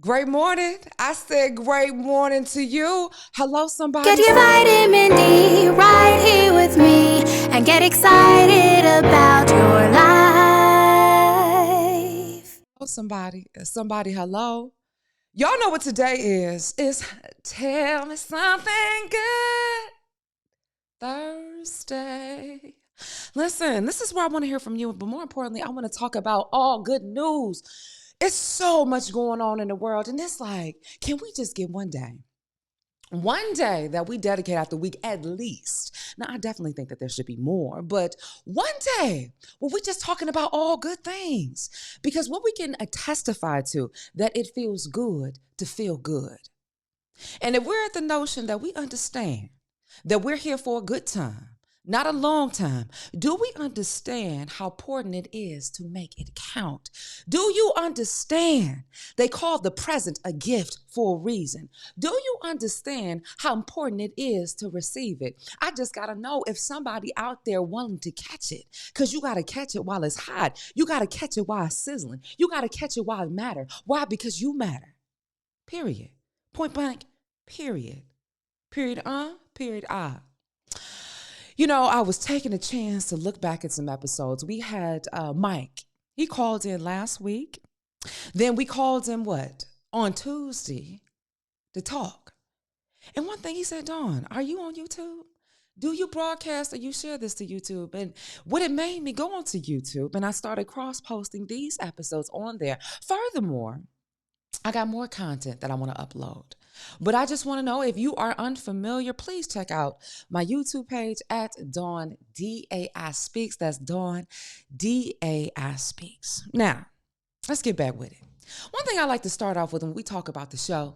Great morning. I said great morning to you. Hello, somebody. Get your vitamin D right here with me and get excited about your life. Hello, somebody, hello. Y'all know what today is. It's Tell Me Something Good Thursday. Listen, this is where I want to hear from you, but more importantly, I want to talk about all good news. It's so much going on in the world, and it's like, can we just get one day? One day that we dedicate out the week at least. Now, I definitely think that there should be more, but one day where we're just talking about all good things. Because what we can testify to, that it feels good to feel good. And if we're at the notion that we understand that we're here for a good time, not a long time, do we understand how important it is to make it count? Do you understand they call the present a gift for a reason? Do you understand how important it is to receive it? I just got to know if somebody out there willing to catch it, because you got to catch it while it's hot. You got to catch it while it's sizzling. You got to catch it while it matters. Why? Because you matter. Period. Point blank. Period. Period. Period. You know, I was taking a chance to look back at some episodes. We had Mike. He called in last week. Then we called him on Tuesday to talk. And one thing he said, Dawn, are you on YouTube? Do you broadcast or you share this to YouTube? And what it made me go onto YouTube, and I started cross-posting these episodes on there. Furthermore, I got more content that I want to upload. But I just want to know, if you are unfamiliar, please check out my YouTube page at Dawn D.A.I. Speaks. That's Dawn D.A.I. Speaks. Now, let's get back with it. One thing I like to start off with when we talk about the show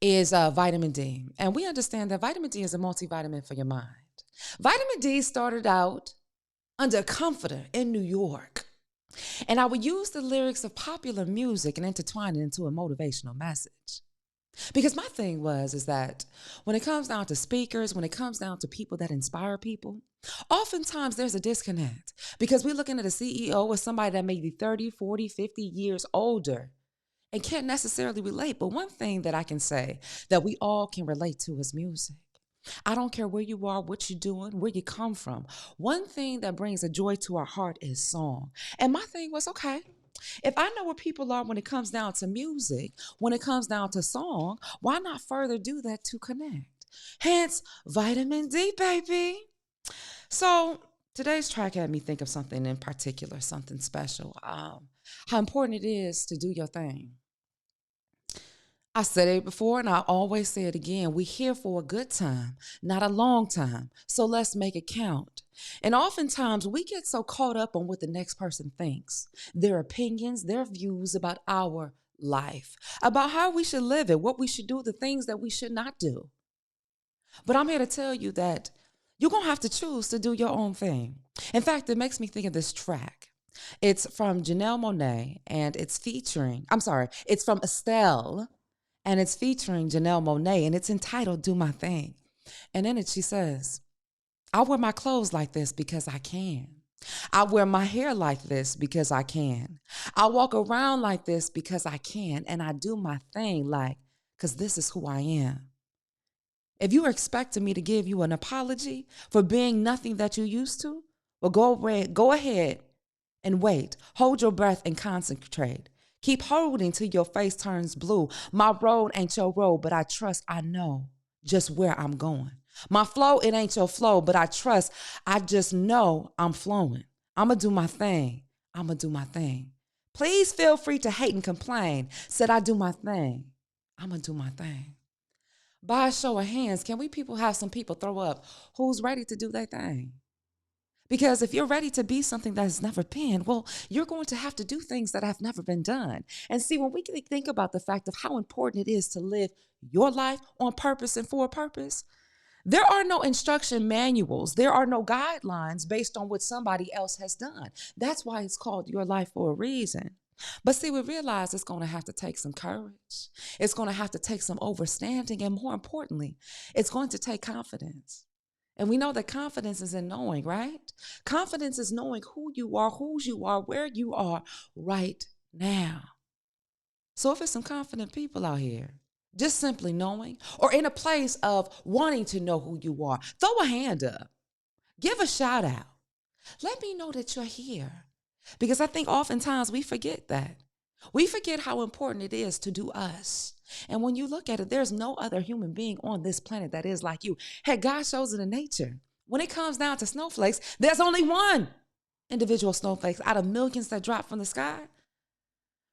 is vitamin D. And we understand that vitamin D is a multivitamin for your mind. Vitamin D started out under a comforter in New York. And I would use the lyrics of popular music and intertwine it into a motivational message. Because my thing is that when it comes down to speakers, when it comes down to people that inspire people, oftentimes there's a disconnect because we're looking at a CEO or somebody that may be 30, 40, 50 years older and can't necessarily relate. But one thing that I can say that we all can relate to is music. I don't care where you are, what you're doing, where you come from. One thing that brings a joy to our heart is song. And my thing was, okay, if I know where people are when it comes down to music, when it comes down to song, why not further do that to connect? Hence, vitamin D, baby. So today's track had me think of something in particular, something special. How important it is to do your thing. I said it before and I always say it again. We're here for a good time, not a long time. So let's make it count. And oftentimes we get so caught up on what the next person thinks, their opinions, their views about our life, about how we should live it, what we should do, the things that we should not do. But I'm here to tell you that you're going to have to choose to do your own thing. In fact, it makes me think of this track. It's from Janelle Monáe and it's from Estelle. And it's featuring Janelle Monáe, and it's entitled Do My Thing. And in it, she says, I wear my clothes like this because I can. I wear my hair like this because I can. I walk around like this because I can. And I do my thing because this is who I am. If you are expecting me to give you an apology for being nothing that you used to, well, go ahead and wait. Hold your breath and concentrate. Keep holding till your face turns blue. My road ain't your road, but I know just where I'm going. My flow, it ain't your flow, but I just know I'm flowing. I'ma do my thing. I'ma do my thing. Please feel free to hate and complain. Said I do my thing. I'ma do my thing. By a show of hands, can we have some people throw up who's ready to do their thing? Because if you're ready to be something that has never been, well, you're going to have to do things that have never been done. And see, when we think about the fact of how important it is to live your life on purpose and for a purpose, there are no instruction manuals. There are no guidelines based on what somebody else has done. That's why it's called your life for a reason. But see, we realize it's going to have to take some courage. It's going to have to take some overstanding. And more importantly, it's going to take confidence. And we know that confidence is in knowing, right? Confidence is knowing who you are, whose you are, where you are right now. So if it's some confident people out here, just simply knowing, or in a place of wanting to know who you are, throw a hand up, give a shout out. Let me know that you're here. Because I think oftentimes we forget that. We forget how important it is to do us. And when you look at it, there's no other human being on this planet that is like you. Hey, God shows it in nature. When it comes down to snowflakes, there's only one individual snowflakes out of millions that drop from the sky.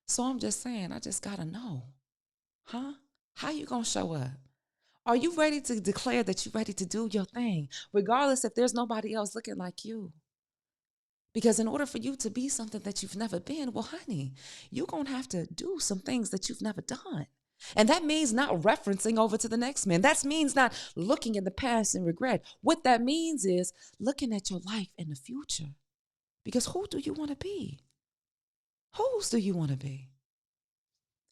So I'm just saying, I just got to know, huh? How you going to show up? Are you ready to declare that you're ready to do your thing, regardless if there's nobody else looking like you? Because in order for you to be something that you've never been, well, honey, you're going to have to do some things that you've never done. And that means not referencing over to the next man. That means not looking in the past and regret. What that means is looking at your life in the future. Because who do you want to be? Whose do you want to be?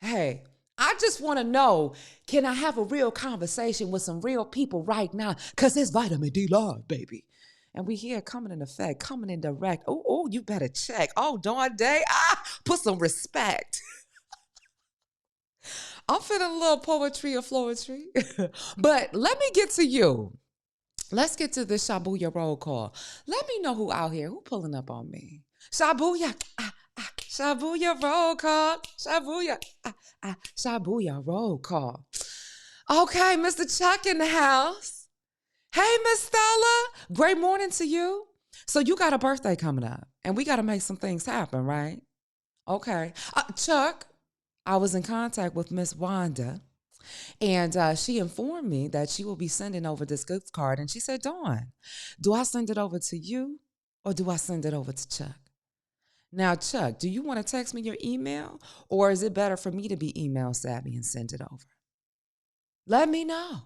Hey, I just want to know, can I have a real conversation with some real people right now? Because it's vitamin D live, baby. And we hear coming in effect, coming in direct. Oh, you better check. Oh, Dawn Day, put some respect. I'm feeling a little poetry or flowetry. But let me get to you. Let's get to this Shabuya roll call. Let me know who out here, who pulling up on me. Shabuya, Shabuya roll call. Shabuya, Shabuya roll call. Okay, Mr. Chuck in the house. Hey, Miss Stella, great morning to you. So you got a birthday coming up, and we got to make some things happen, right? Okay. Chuck, I was in contact with Miss Wanda, and she informed me that she will be sending over this gift card. And she said, Dawn, do I send it over to you or do I send it over to Chuck? Now, Chuck, do you want to text me your email, or is it better for me to be email savvy and send it over? Let me know.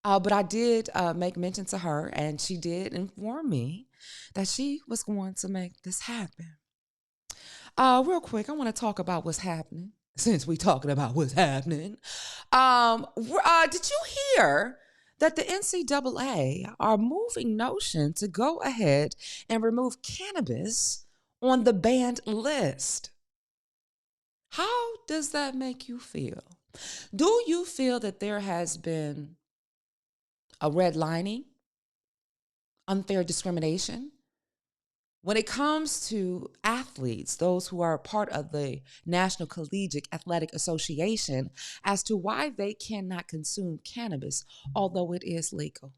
But I did make mention to her, and she did inform me that she was going to make this happen. Real quick, I want to talk about what's happening, since we're talking about what's happening. Did you hear that the NCAA are moving Notion to go ahead and remove cannabis on the banned list? How does that make you feel? Do you feel that there has been a redlining, unfair discrimination? When it comes to athletes, those who are part of the National Collegiate Athletic Association, as to why they cannot consume cannabis, although it is legal.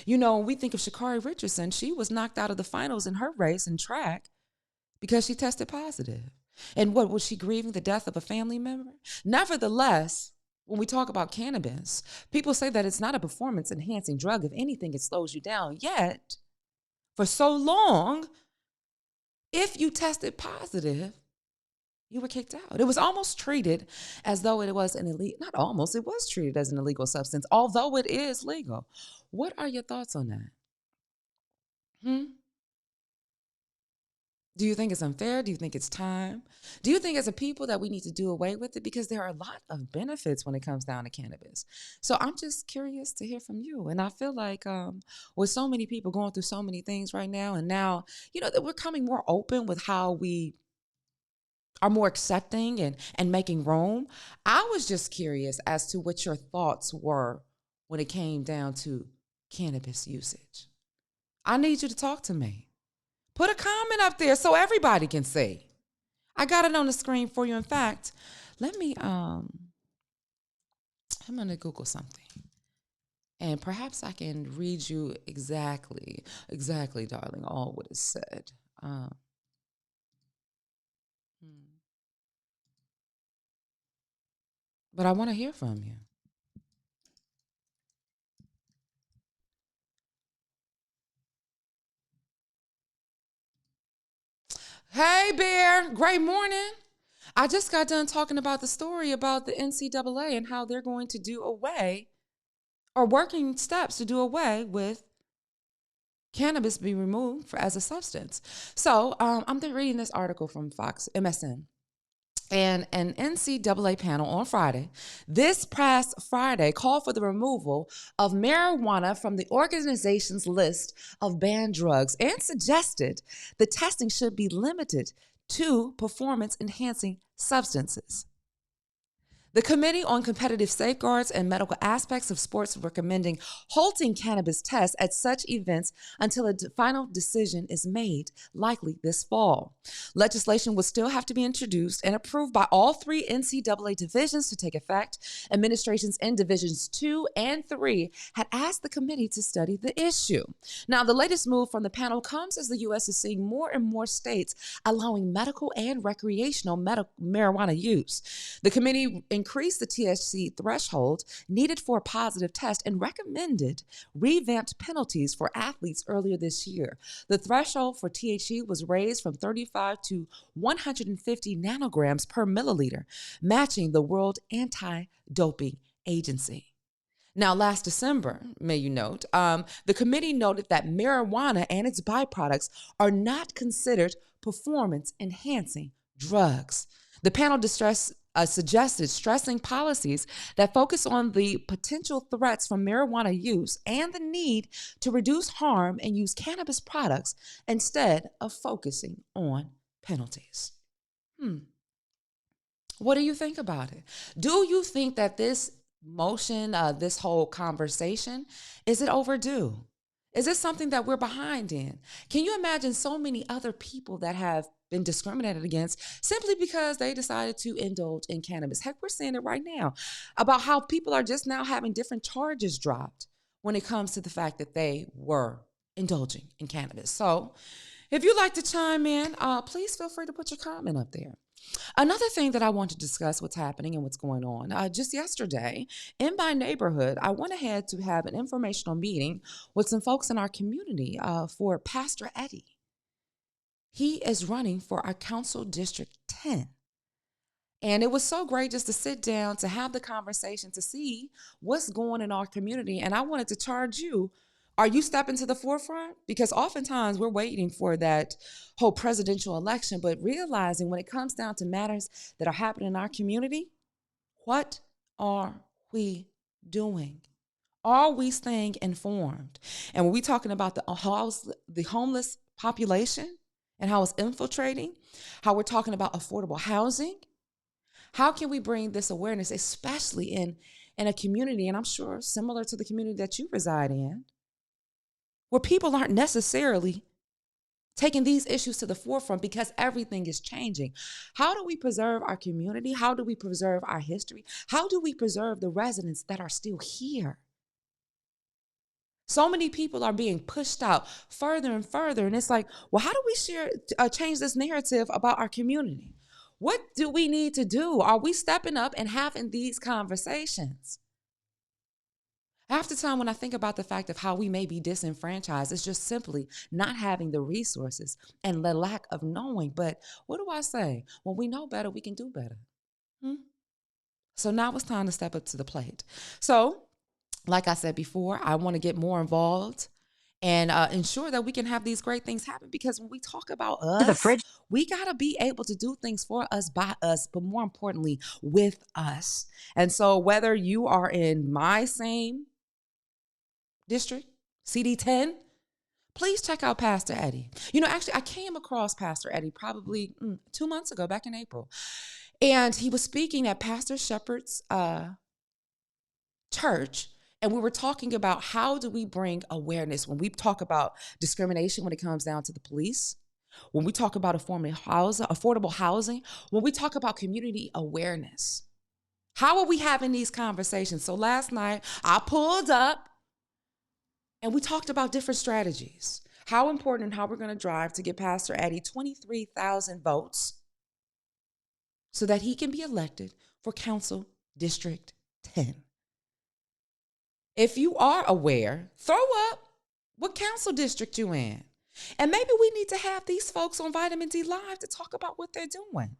You know, when we think of Sha'Carri Richardson, she was knocked out of the finals in her race in track because she tested positive. And what, was she grieving the death of a family member? Nevertheless, when we talk about cannabis, people say that it's not a performance-enhancing drug. If anything, it slows you down. Yet, for so long, if you tested positive, you were kicked out. It was almost treated as though it was an illegal, not almost, it was treated as an illegal substance, although it is legal. What are your thoughts on that? Do you think it's unfair? Do you think it's time? Do you think as a people that we need to do away with it? Because there are a lot of benefits when it comes down to cannabis. So I'm just curious to hear from you. And I feel like with so many people going through so many things right now, and now, you know, that we're coming more open with how we are more accepting and making room. I was just curious as to what your thoughts were when it came down to cannabis usage. I need you to talk to me. Put a comment up there so everybody can see. I got it on the screen for you. In fact, let me, I'm going to Google something. And perhaps I can read you exactly, darling, all what is said. But I want to hear from you. Hey, Bear. Great morning. I just got done talking about the story about the NCAA and how they're going to do away, or working steps to do away with cannabis being removed as a substance. So I'm reading this article from Fox MSN. And an NCAA panel on Friday, this past Friday, called for the removal of marijuana from the organization's list of banned drugs and suggested the testing should be limited to performance-enhancing substances. The Committee on Competitive Safeguards and Medical Aspects of Sports recommending halting cannabis tests at such events until a final decision is made, likely this fall. Legislation would still have to be introduced and approved by all three NCAA divisions to take effect. Administrations in Divisions 2 and 3 had asked the committee to study the issue. Now, the latest move from the panel comes as the U.S. is seeing more and more states allowing medical and recreational marijuana use. The committee increased the THC threshold needed for a positive test and recommended revamped penalties for athletes earlier this year. The threshold for THC was raised from 35 to 150 nanograms per milliliter, matching the World Anti-Doping Agency. Now, last December, may you note, the committee noted that marijuana and its byproducts are not considered performance-enhancing drugs. The panel suggested stressing policies that focus on the potential threats from marijuana use and the need to reduce harm and use cannabis products instead of focusing on penalties. What do you think about it? Do you think that this motion, this whole conversation, is it overdue? Is this something that we're behind in? Can you imagine so many other people that have been discriminated against simply because they decided to indulge in cannabis? Heck, we're seeing it right now about how people are just now having different charges dropped when it comes to the fact that they were indulging in cannabis. So if you'd like to chime in, please feel free to put your comment up there. Another thing that I want to discuss what's happening and what's going on. Just yesterday in my neighborhood, I went ahead to have an informational meeting with some folks in our community for Pastor Eddie. He is running for our Council District 10. And it was so great just to sit down, to have the conversation, to see what's going in our community. And I wanted to charge you, are you stepping to the forefront? Because oftentimes we're waiting for that whole presidential election, but realizing when it comes down to matters that are happening in our community, what are we doing? Are we staying informed? And when we're talking about the homeless population and how it's infiltrating, how we're talking about affordable housing, how can we bring this awareness, especially in a community, and I'm sure similar to the community that you reside in, where people aren't necessarily taking these issues to the forefront because everything is changing? How do we preserve our community? How do we preserve our history? How do we preserve the residents that are still here? So many people are being pushed out further and further. And it's like, well, how do we change this narrative about our community? What do we need to do? Are we stepping up and having these conversations? Half the time when I think about the fact of how we may be disenfranchised, it's just simply not having the resources and the lack of knowing. But what do I say? When we know better, we can do better. So now it's time to step up to the plate. So, like I said before, I want to get more involved and ensure that we can have these great things happen. Because when we talk about us, we got to be able to do things for us, by us, but more importantly, with us. And so whether you are in my same district, CD10, please check out Pastor Eddie. You know, actually, I came across Pastor Eddie probably 2 months ago, back in April. And he was speaking at Pastor Shepherd's church. And we were talking about how do we bring awareness when we talk about discrimination when it comes down to the police, when we talk about affordable housing, when we talk about community awareness. How are we having these conversations? So last night I pulled up and we talked about different strategies, how important and how we're going to drive to get Pastor Eddie 23,000 votes so that he can be elected for Council District 10. If you are aware, throw up what council district you're in. And maybe we need to have these folks on Vitamin D Live to talk about what they're doing.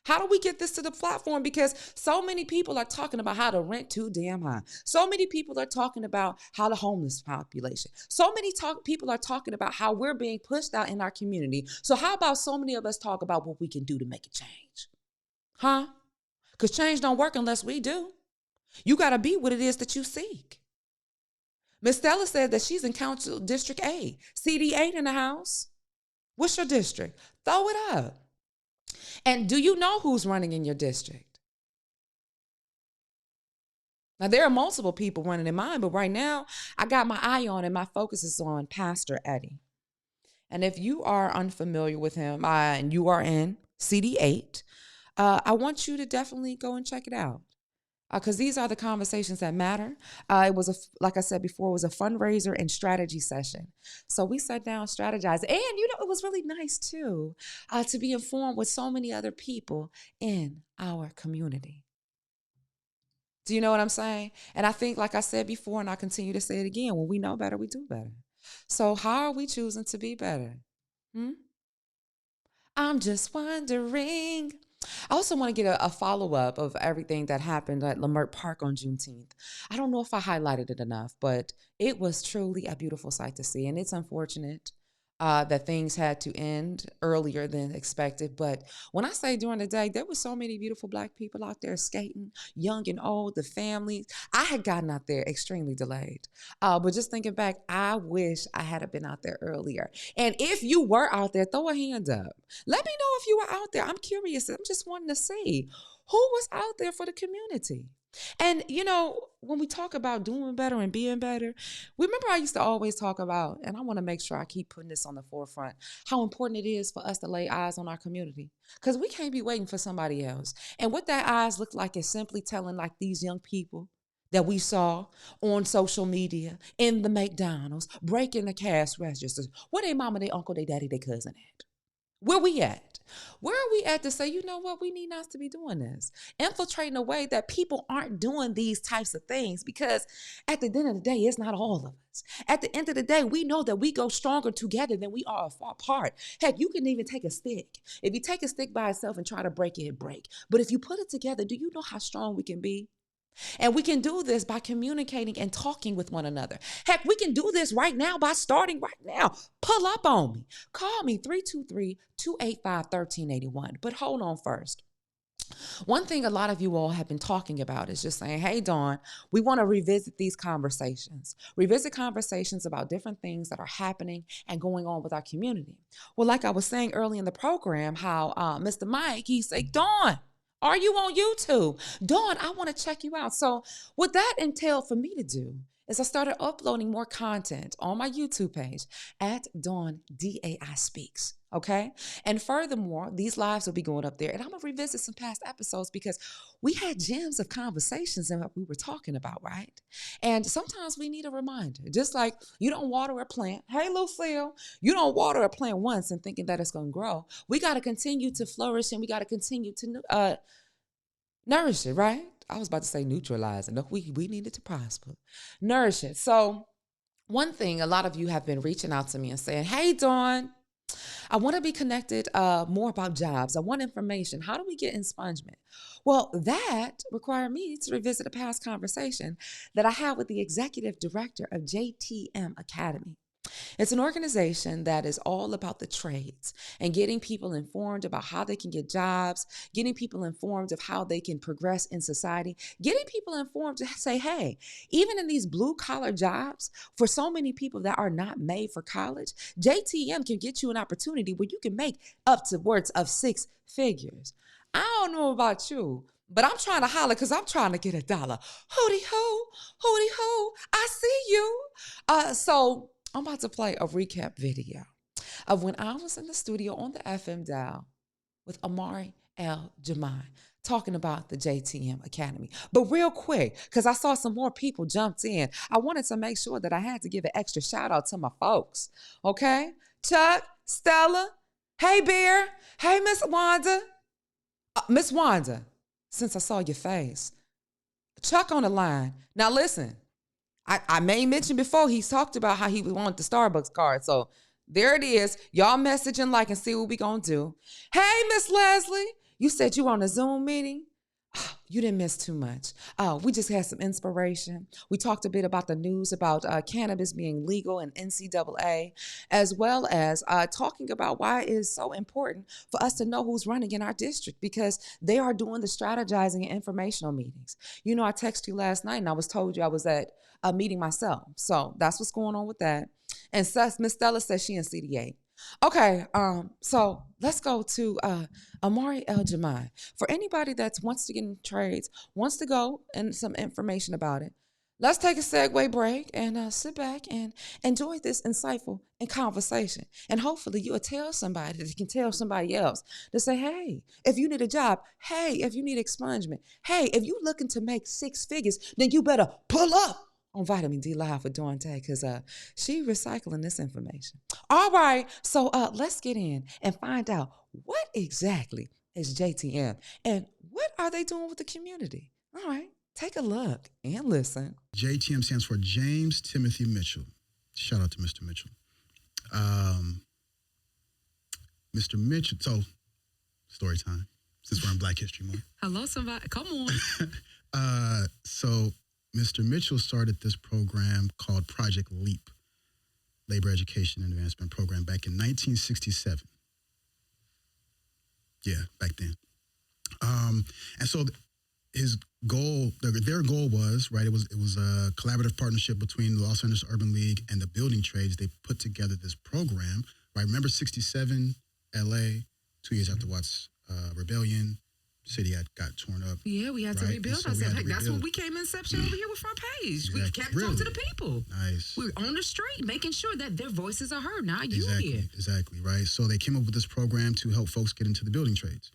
How do we get this to the platform? Because so many people are talking about how the rent too damn high. So many people are talking about how the homeless population. So many people are talking about how we're being pushed out in our community. So how about so many of us talk about what we can do to make a change? Huh? Because change don't work unless we do. You got to be what it is that you seek. Miss Stella said that she's in Council District 8. CD8 in the house. What's your district? Throw it up. And do you know who's running in your district? Now, there are multiple people running in mine, but right now, I got my eye on and my focus is on Pastor Eddie. And if you are unfamiliar with him and you are in CD8, I want you to definitely go and check it out. Because these are the conversations that matter. It was, like I said before, it was a fundraiser and strategy session. So we sat down, strategized. And, it was really nice, too, to be informed with so many other people in our community. Do you know what I'm saying? And I think, like I said before, and I continue to say it again, when we know better, we do better. So how are we choosing to be better? I'm just wondering. I also want to get a follow-up of everything that happened at Leimert Park on Juneteenth. I don't know if I highlighted it enough, but it was truly a beautiful sight to see. And it's unfortunate that things had to end earlier than expected. But when I say during the day, there were so many beautiful Black people out there skating, young and old, the families. I had gotten out there extremely delayed. But just thinking back, I wish I had been out there earlier. And if you were out there, throw a hand up. Let me know if you were out there. I'm curious. I'm just wanting to see who was out there for the community. And, when we talk about doing better and being better, remember I used to always talk about, and I want to make sure I keep putting this on the forefront, how important it is for us to lay eyes on our community. Because we can't be waiting for somebody else. And what that eyes look like is simply telling like these young people that we saw on social media, in the McDonald's, breaking the cash registers. Where they mama, they uncle, they daddy, they cousin at? Where we at? Where are we at to say, you know what, we need not to be doing this? Infiltrating a way that people aren't doing these types of things, because at the end of the day, it's not all of us. At the end of the day, we know that we go stronger together than we are far apart. Heck, you can even take a stick. If you take a stick by itself and try to break it, break. But if you put it together, do you know how strong we can be? And we can do this by communicating and talking with one another. Heck, we can do this right now by starting right now. Pull up on me. Call me 323-285-1381. But hold on first. One thing a lot of you all have been talking about is just saying, hey, Dawn, we want to revisit these conversations. Revisit conversations about different things that are happening and going on with our community. Well, like I was saying early in the program, how Mr. Mike, he said, Dawn, are you on YouTube? Dawn, I want to check you out. So what that entailed for me to do is I started uploading more content on my YouTube page at Dawn DAI Speaks, okay? And furthermore, these lives will be going up there. And I'm going to revisit some past episodes because we had gems of conversations and what we were talking about, right? And sometimes we need a reminder. Just like you don't water a plant. Hey, Lucille, you don't water a plant once and thinking that it's going to grow. We got to continue to flourish and we got to continue to nourish it, right? I was about to say neutralize it. No, we needed to prosper. Nourish it. So one thing, a lot of you have been reaching out to me and saying, hey, Dawn, I want to be connected more about jobs. I want information. How do we get expungement? Well, that required me to revisit a past conversation that I had with the executive director of JTM Academy. It's an organization that is all about the trades and getting people informed about how they can get jobs, getting people informed of how they can progress in society, getting people informed to say, hey, even in these blue collar jobs, for so many people that are not made for college, JTM can get you an opportunity where you can make up to words of 6 figures. I don't know about you, but I'm trying to holler because I'm trying to get $1. Hootie hoo, I see you. So I'm about to play a recap video of when I was in the studio on the FM dial with Amari L. Jamai talking about the JTM Academy. But real quick, because I saw some more people jumped in, I wanted to make sure that I had to give an extra shout out to my folks. Okay? Chuck, Stella, hey Bear, hey Miss Wanda. Miss Wanda, since I saw your face, Chuck on the line. Now listen. I may mention before, he's talked about how he wanted the Starbucks card. So there it is. Y'all message and like and see what we going to do. Hey, Miss Leslie, you said you on a Zoom meeting? you didn't miss too much. We just had some inspiration. We talked a bit about the news about cannabis being legal in NCAA, as well as talking about why it is so important for us to know who's running in our district because they are doing the strategizing and informational meetings. You know, I texted you last night and I was told you I was at a meeting myself. So that's what's going on with that. And Miss Stella says she in CD8. Okay, so let's go to Amari El Jamai. For anybody that wants to get in trades, wants to go and some information about it, let's take a segue break and sit back and enjoy this insightful and conversation. And hopefully you'll tell somebody that can tell somebody else to say, hey, if you need a job, hey, if you need expungement, hey, if you're looking to make 6 figures, then you better pull up on Vitamin D Live for Dante because she recycling this information. All right, so let's get in and find out what exactly is JTM and what are they doing with the community. All right, take a look and listen. JTM stands for James Timothy Mitchell. Shout out to Mr. Mitchell. Mr. Mitchell, so story time, since we're in Black History Month. Hello, somebody, come on. So Mr. Mitchell started this program called Project LEAP, Labor Education and Advancement Program, back in 1967. Yeah, back then. And so his goal, their goal was, right, it was a collaborative partnership between the Los Angeles Urban League and the building trades. They put together this program, right? Remember 67, LA, 2 years after Watts Rebellion, city had got torn up. Yeah, we had to rebuild ourselves. Heck, that's what we came Inception over here with Front Page. Exactly. We kept talking to the people. Nice. We're on the street, making sure that their voices are heard. Now you here. Exactly, right? So they came up with this program to help folks get into the building trades.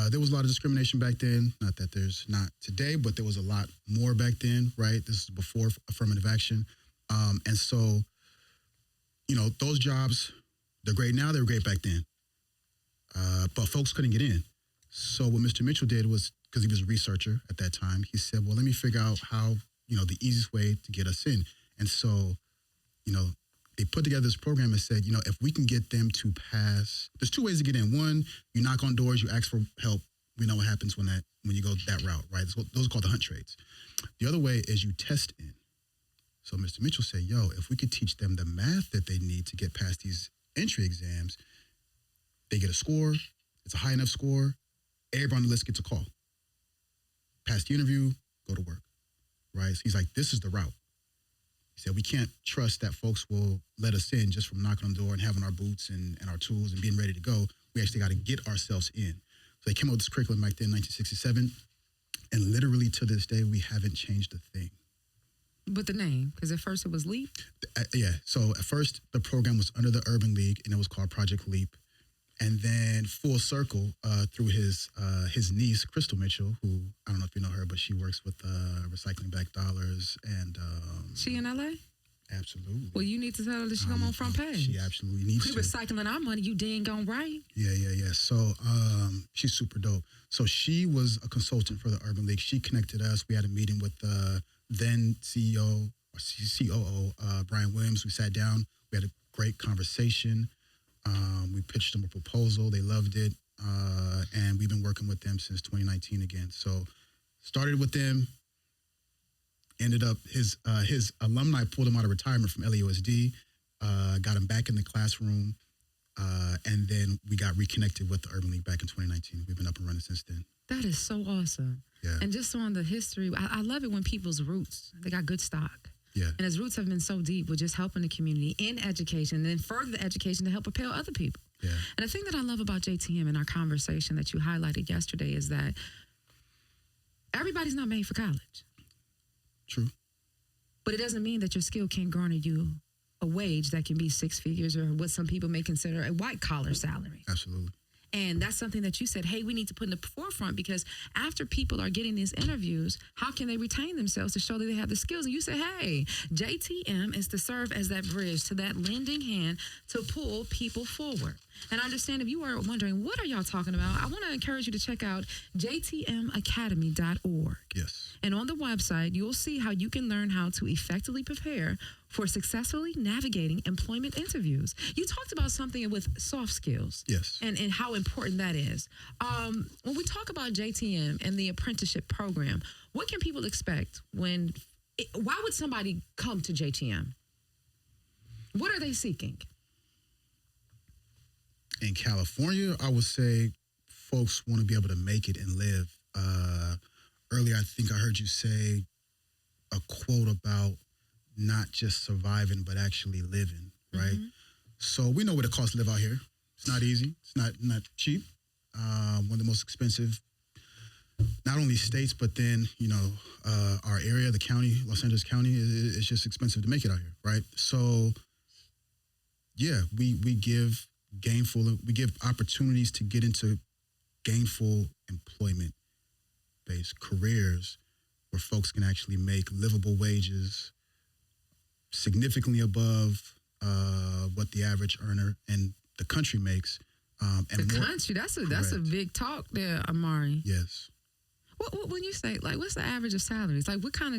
There was a lot of discrimination back then. Not that there's not today, but there was a lot more back then, right? This is before affirmative action. And so, you know, those jobs, they're great now, they were great back then. But folks couldn't get in. So what Mr. Mitchell did was, because he was a researcher at that time, he said, well, let me figure out how, you know, the easiest way to get us in. And so, you know, they put together this program and said, you know, if we can get them to pass, there's 2 ways to get in. One, you knock on doors, you ask for help. We know what happens when you go that route, right? Those are called the hunt trades. The other way is you test in. So Mr. Mitchell said, yo, if we could teach them the math that they need to get past these entry exams, they get a score, it's a high enough score, everybody on the list gets a call. Pass the interview, go to work, right? So he's like, this is the route. He said, we can't trust that folks will let us in just from knocking on the door and having our boots and our tools and being ready to go. We actually got to get ourselves in. So they came up with this curriculum back then in 1967. And literally to this day, we haven't changed a thing. But the name, because at first it was LEAP? Yeah. So at first, the program was under the Urban League, and it was called Project LEAP. And then full circle through his niece, Crystal Mitchell, who, I don't know if you know her, but she works with Recycling Back Dollars. And she in L.A.? Absolutely. Well, you need to tell her that she come on Front Page. She absolutely needs to. We recycling our money, you dang on right. Yeah. So she's super dope. So she was a consultant for the Urban League. She connected us. We had a meeting with then CEO or COO Brian Williams. We sat down. We had a great conversation. We pitched them a proposal. They loved it. And we've been working with them since 2019 again. So started with them. Ended up, his alumni pulled him out of retirement from LAUSD, got him back in the classroom, and then we got reconnected with the Urban League back in 2019. We've been up and running since then. That is so awesome. Yeah. And just on the history, I love it when people's roots, they got good stock. Yeah. And his roots have been so deep with just helping the community in education and then further the education to help propel other people. Yeah. And the thing that I love about JTM in our conversation that you highlighted yesterday is that everybody's not made for college. True. But it doesn't mean that your skill can't garner you a wage that can be 6 figures or what some people may consider a white collar salary. Absolutely. And that's something that you said, hey, we need to put in the forefront because after people are getting these interviews, how can they retain themselves to show that they have the skills? And you say, hey, JTM is to serve as that bridge to that lending hand to pull people forward. And I understand if you are wondering, what are y'all talking about? I want to encourage you to check out jtmacademy.org. Yes. And on the website, you'll see how you can learn how to effectively prepare for successfully navigating employment interviews. You talked about something with soft skills. Yes. And how important that is. When we talk about JTM and the apprenticeship program, what can people expect why would somebody come to JTM? What are they seeking? In California, I would say folks want to be able to make it and live. Earlier, I think I heard you say a quote about not just surviving, but actually living, right? So we know what it costs to live out here. It's not easy. It's not cheap. One of the most expensive, not only states, but then, our area, the county, Los Angeles County, is just expensive to make it out here, right? So, yeah, we give opportunities to get into gainful employment-based careers where folks can actually make livable wages significantly above what the average earner in the country makes. Country, that's a big talk there, Amari. Yes. What when you say, like, what's the average of salaries? Like, what are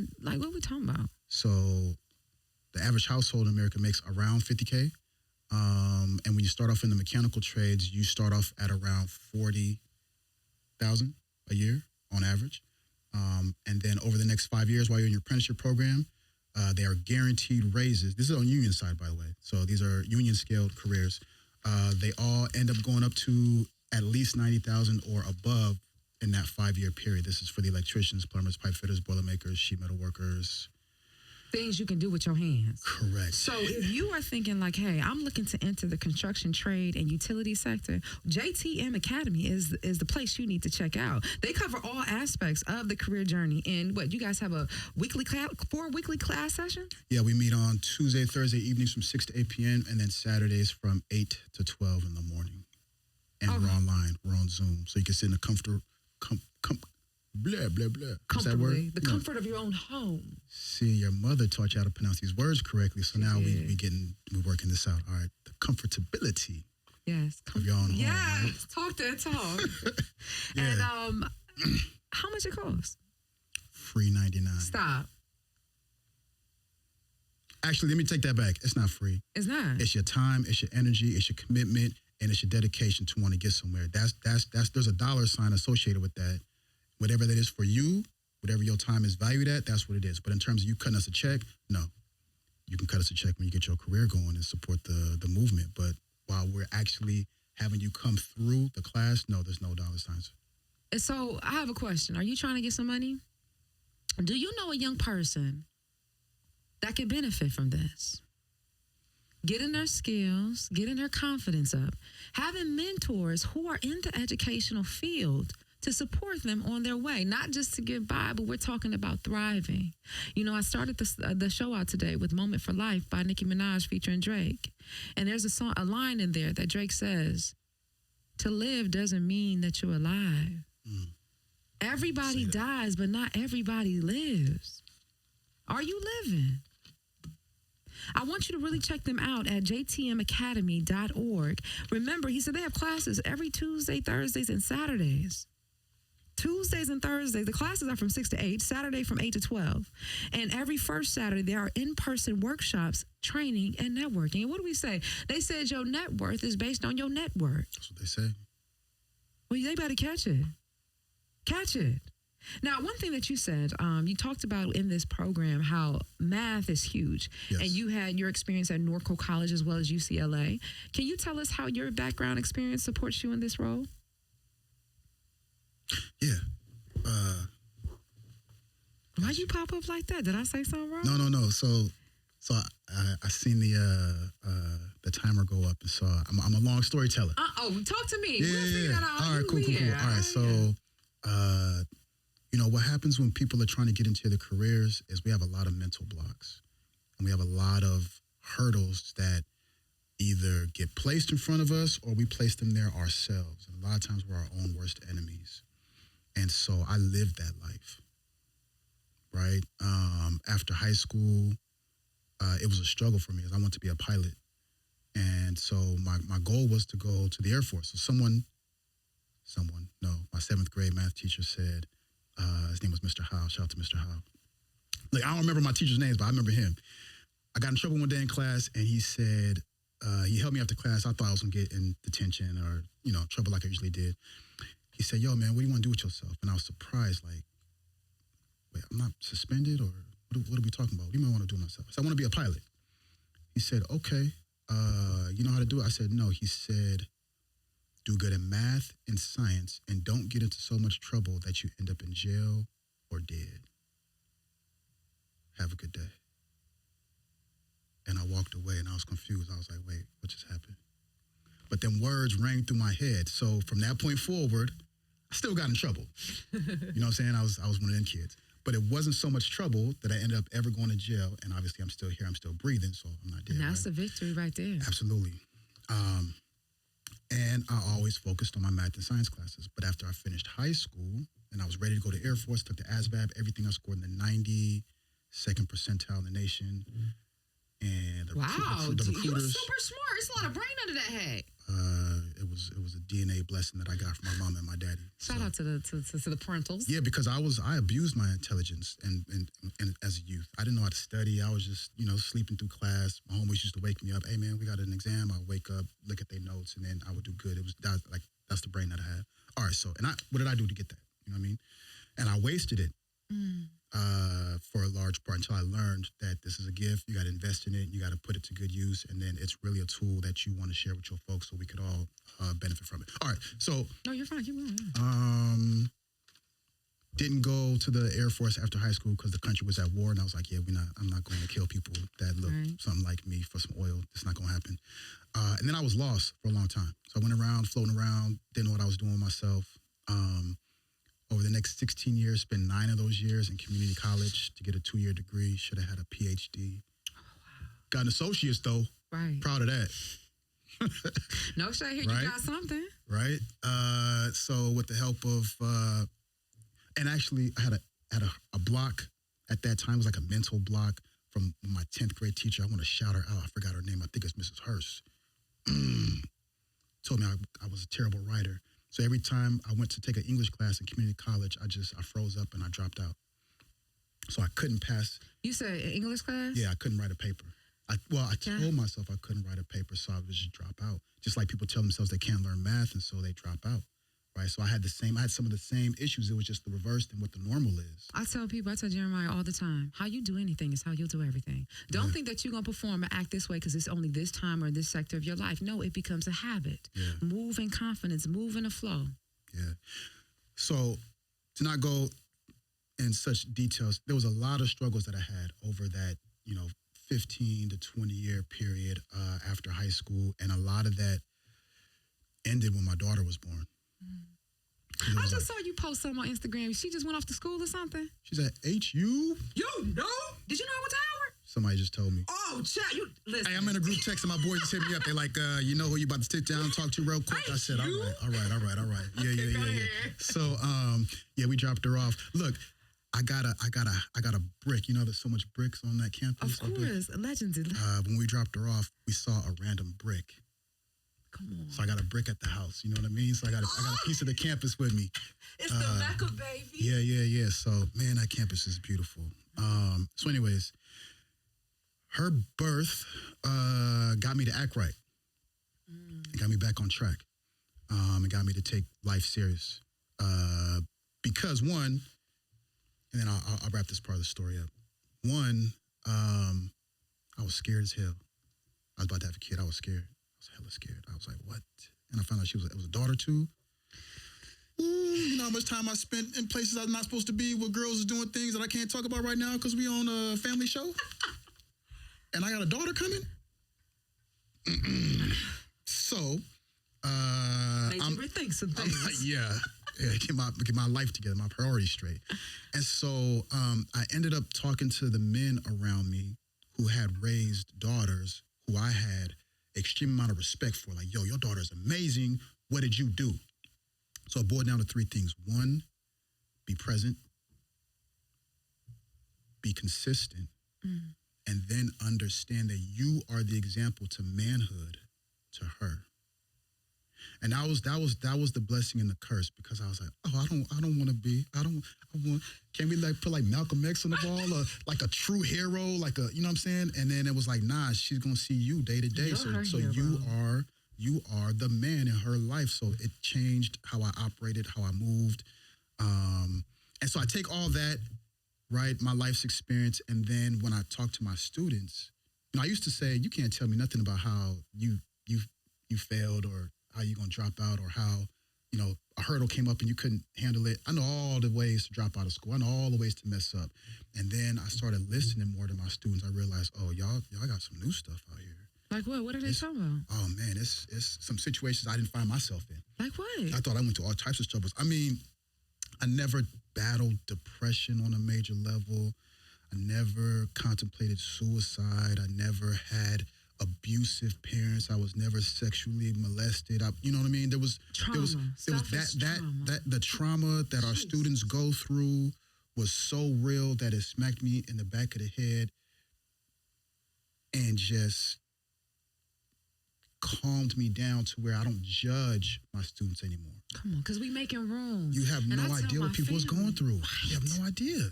we talking about? So the average household in America makes around $50K. And when you start off in the mechanical trades, you start off at around $40,000 a year on average. And then over the next 5 years while you're in your apprenticeship program, they are guaranteed raises. This is on union side, by the way. So these are union scaled careers. They all end up going up to at least $90,000 or above in that 5-year period. This is for the electricians, plumbers, pipe fitters, boiler makers, sheet metal workers. Things you can do with your hands. Correct. So if you are thinking like, hey, I'm looking to enter the construction trade and utility sector, JTM Academy is the place you need to check out. They cover all aspects of the career journey. And you guys have a 4 weekly class session? Yeah, we meet on Tuesday, Thursday evenings from 6 to 8 p.m. and then Saturdays from 8 to 12 in the morning. And we're online. We're on Zoom. So you can sit in the blah, blah, blah. What's that word? The comfort of your own home. See, your mother taught you how to pronounce these words correctly. So now we're working this out. All right. The comfortability. Yes. Of your own home. Yes. Right? Talk that talk. Yeah. And how much it costs? Free $99. Stop. Actually, let me take that back. It's not free. It's not. It's your time, it's your energy, it's your commitment, and it's your dedication to want to get somewhere. There's a dollar sign associated with that. Whatever that is for you, whatever your time is valued at, that's what it is. But in terms of you cutting us a check, no. You can cut us a check when you get your career going and support the movement. But while we're actually having you come through the class, no, there's no dollar signs. So I have a question. Are you trying to get some money? Do you know a young person that could benefit from this? Getting their skills, getting their confidence up, having mentors who are in the educational field to support them on their way, not just to get by, but we're talking about thriving. I started the show out today with Moment for Life by Nicki Minaj featuring Drake. And there's a line in there that Drake says, to live doesn't mean that you're alive. Everybody dies, but not everybody lives. Are you living? I want you to really check them out at jtmacademy.org. Remember, he said they have classes every Tuesday, Thursdays, and Saturdays. Tuesdays and Thursdays, the classes are from 6 to 8, Saturday from 8 to 12. And every first Saturday, there are in-person workshops, training, and networking. And what do we say? They said your net worth is based on your network. That's what they say. Well, they better catch it. Catch it. Now, one thing that you said, you talked about in this program how math is huge. Yes. And you had your experience at Norco College as well as UCLA. Can you tell us how your background experience supports you in this role? Yeah. Why'd you pop up like that? Did I say something wrong? No. So I seen the timer go up, and so I'm a long storyteller. Talk to me. Yeah, We'll figure that out. All right, cool. All right, so what happens when people are trying to get into their careers is we have a lot of mental blocks, and we have a lot of hurdles that either get placed in front of us or we place them there ourselves. And a lot of times we're our own worst enemies. And so I lived that life, right? After high school, it was a struggle for me as I wanted to be a pilot. And so my goal was to go to the Air Force. So my 7th grade math teacher said, his name was Mr. Howe. Shout out to Mr. Howe. Like, I don't remember my teacher's names, but I remember him. I got in trouble one day in class, and he said, he held me after class. I thought I was going to get in detention or, trouble like I usually did. He said, yo, man, what do you want to do with yourself? And I was surprised, like, wait, I'm not suspended, or what are we talking about? What do you mean I want to do with myself? I said, I want to be a pilot. He said, okay, you know how to do it? I said, no. He said, do good in math and science, and don't get into so much trouble that you end up in jail or dead. Have a good day. And I walked away, and I was confused. I was like, wait, what just happened? But then words rang through my head. So from that point forward, I still got in trouble. You know what I'm saying? I was one of them kids. But it wasn't so much trouble that I ended up ever going to jail. And obviously I'm still here. I'm still breathing, so I'm not dead. And that's right? a victory right there. Absolutely. And I always focused on my math and science classes. But after I finished high school and I was ready to go to Air Force, took the ASVAB, everything I scored in the 92nd percentile in the nation. And the Wow, the you're recruiters, super smart. It's a lot of brain under that head. it was a DNA blessing that I got from my mom and my daddy. Shout out to the parentals. Yeah, because I abused my intelligence and as a youth. I didn't know how to study. I was just, sleeping through class. My homies used to wake me up. Hey man, we got an exam. I'd wake up, look at their notes, and then I would do good. That's the brain that I had. All right, so what did I do to get that? You know what I mean? And I wasted it. For a large part until I learned that this is a gift. You got to invest in it. You got to put it to good use. And then it's really a tool that you want to share with your folks so we could all benefit from it. All right. So. No, you're fine. Keep going. Didn't go to the Air Force after high school because the country was at war. And I was like, yeah, I'm not going to kill people that look something like me for some oil. It's not going to happen. And then I was lost for a long time. So I went around, floating around, didn't know what I was doing with myself. Over the next 16 years, spent 9 of those years in community college to get a 2-year degree. Should have had a PhD. Oh, wow. Got an associate's though. Right. Proud of that. No shade here. Right? You got something. Right. So with the help of, and actually I had a block at that time. It was like a mental block from my 10th grade teacher. I want to shout her out. I forgot her name. I think it's Mrs. Hurst. Told me I was a terrible writer. So every time I went to take an English class in community college, I froze up and I dropped out. So I couldn't pass. You said English class? Yeah, I couldn't write a paper. I told myself I couldn't write a paper, so I would just drop out. Just like people tell themselves they can't learn math, and so they drop out. Right? So I had some of the same issues. It was just the reverse than what the normal is. I tell Jeremiah all the time, how you do anything is how you'll do everything. Don't think that you're going to perform or act this way because it's only this time or this sector of your life. No, it becomes a habit. Yeah. Move in confidence, move in a flow. Yeah. So to not go in such details, there was a lot of struggles that I had over that, 15 to 20 year period after high school. And a lot of that ended when my daughter was born. I just saw you post something on Instagram. She just went off to school or something? She's at HU. You know? Did you know I went to Howard? Somebody just told me. Oh, chat, you listen. Hey, I'm in a group text and my boys just hit me up. They're like, you know who you about to sit down and talk to real quick? I said, all right. Yeah. So, we dropped her off. Look, I got a brick. You know, there's so much bricks on that campus. Of course, legends. When we dropped her off, we saw a random brick. Come on. So I got a brick at the house. You know what I mean? So I got a piece of the campus with me. It's the Mecca, baby. Yeah. So, man, that campus is beautiful. So anyways, her birth got me to act right. It got me back on track. It got me to take life serious. Because one, and then I'll wrap this part of the story up. One, I was scared as hell. I was about to have a kid. I was scared. I was hella scared. I was like, what? And I found out it was a daughter too. You know how much time I spent in places I'm not supposed to be where girls are doing things that I can't talk about right now because we on a family show? And I got a daughter coming? So, Made you rethink some things. Get my life together, my priorities straight. And so I ended up talking to the men around me who had raised daughters who I had extreme amount of respect for. Like, yo, your daughter is amazing. What did you do? So it boiled down to 3 things. 1, be present, be consistent, and then understand that you are the example to manhood to her. And that was the blessing and the curse, because I was like, oh, I don't want to be, I want, can we like put like Malcolm X on the wall, or like a true hero, like a, you know what I'm saying? And then it was like, nah, she's gonna see you day to day. You're So her so hero. you are the man in her life. So it changed how I operated, how I moved. And so I take all that, right, my life's experience, and then when I talk to my students, you know, I used to say, you can't tell me nothing about how you failed, or how you gonna drop out, or how, you know, a hurdle came up and you couldn't handle it. I know all the ways to drop out of school. I know all the ways to mess up. And then I started listening more to my students. I realized, oh, y'all got some new stuff out here. Like what? What are they talking about? Oh man, it's some situations I didn't find myself in. Like what? I thought I went to all types of troubles. I mean, I never battled depression on a major level. I never contemplated suicide. I never had abusive parents. I was never sexually molested. You know what I mean? There was Trauma. the trauma that our students go through was so real that it smacked me in the back of the head and just calmed me down to where I don't judge my students anymore. Come on, because we making room. You have And I no tell idea my what people was going through. Right. You have no idea.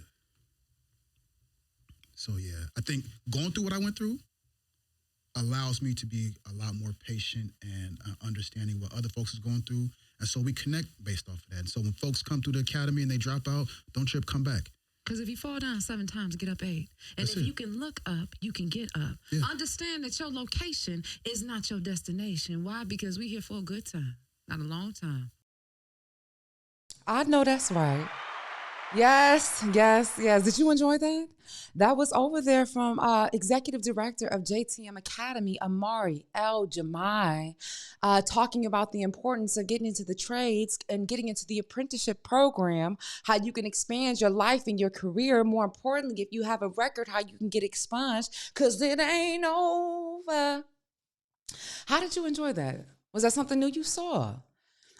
So yeah, I think going through what I went through allows me to be a lot more patient and understanding what other folks is going through. And so we connect based off of that. And so when folks come through the academy and they drop out, don't trip, come back. Because if you fall down 7 times, get up 8. And That's if it. you can look up, you can get up. Yeah. Understand that your location is not your destination. Why? Because we here for a good time, not a long time. I know that's right. Yes. Did you enjoy that? That was over there from Executive Director of JTM Academy, Amari El Jamai, talking about the importance of getting into the trades and getting into the apprenticeship program, how you can expand your life and your career. More importantly, if you have a record, how you can get expunged, because it ain't over. How did you enjoy that? Was that something new you saw?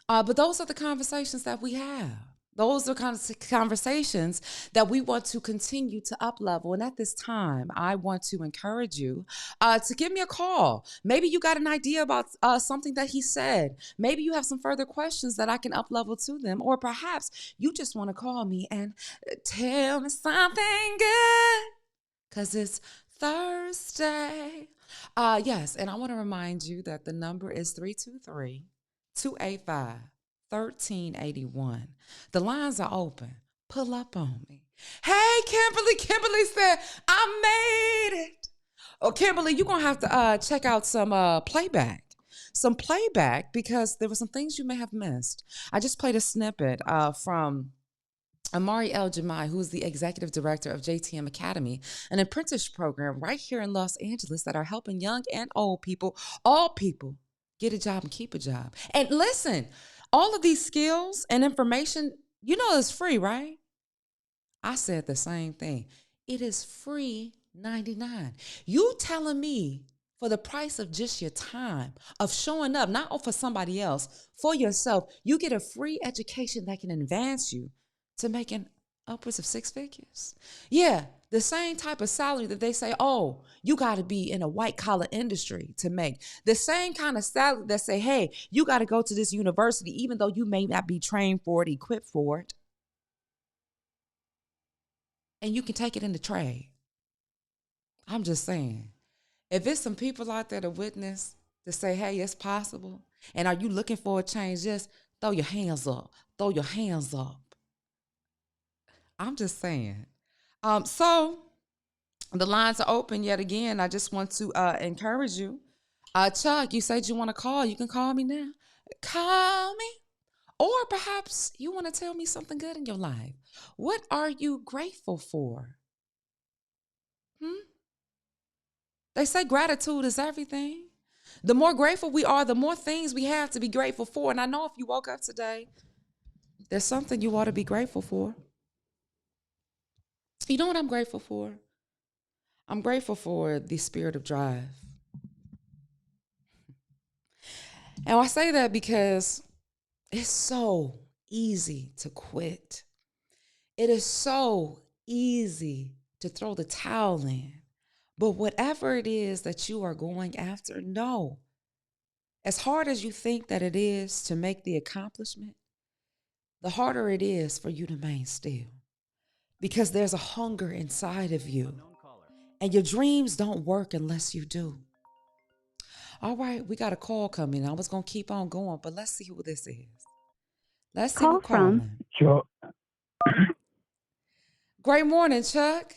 But those are the conversations that we have. Those are kind of conversations that we want to continue to up-level. And at this time, I want to encourage you to give me a call. Maybe you got an idea about something that he said. Maybe you have some further questions that I can up-level to them. Or perhaps you just want to call me and tell me something good, because it's Thursday. Yes, and I want to remind you that the number is 323-285-1381. The lines are open. Pull up on me. Hey, Kimberly. Kimberly said, I made it. Oh, Kimberly, you're going to have to check out some playback. Some playback, because there were some things you may have missed. I just played a snippet from Amari El Jamai, who is the executive director of JTM Academy, an apprenticeship program right here in Los Angeles that are helping young and old people, all people, get a job and keep a job. And listen, all of these skills and information, you know, it's free, right? I said the same thing. It is free 99. You telling me for the price of just your time, of showing up, not for somebody else, for yourself, you get a free education that can advance you to making upwards of 6 figures. Yeah, the same type of salary that they say, oh, you got to be in a white collar industry to make. The same kind of salary that say, hey, you got to go to this university, even though you may not be trained for it, equipped for it. And you can take it in the trade. I'm just saying, if it's some people out there to witness, to say, hey, it's possible, and are you looking for a change, just throw your hands up. Throw your hands up. I'm just saying. So the lines are open yet again. I just want to encourage you. Chuck, you said you want to call. You can call me now. Call me. Or perhaps you want to tell me something good in your life. What are you grateful for? They say gratitude is everything. The more grateful we are, the more things we have to be grateful for. And I know if you woke up today, there's something you ought to be grateful for. You know what I'm grateful for? I'm grateful for the spirit of drive. And I say that because it's so easy to quit. It is so easy to throw the towel in. But whatever it is that you are going after, know As hard as you think that it is to make the accomplishment, the harder it is for you to remain still because there's a hunger inside of you. And your dreams don't work unless you do. All right, we got a call coming. I was going to keep on going, but let's see who this is. Let's see Call who from calling. Chuck, Great morning, Chuck.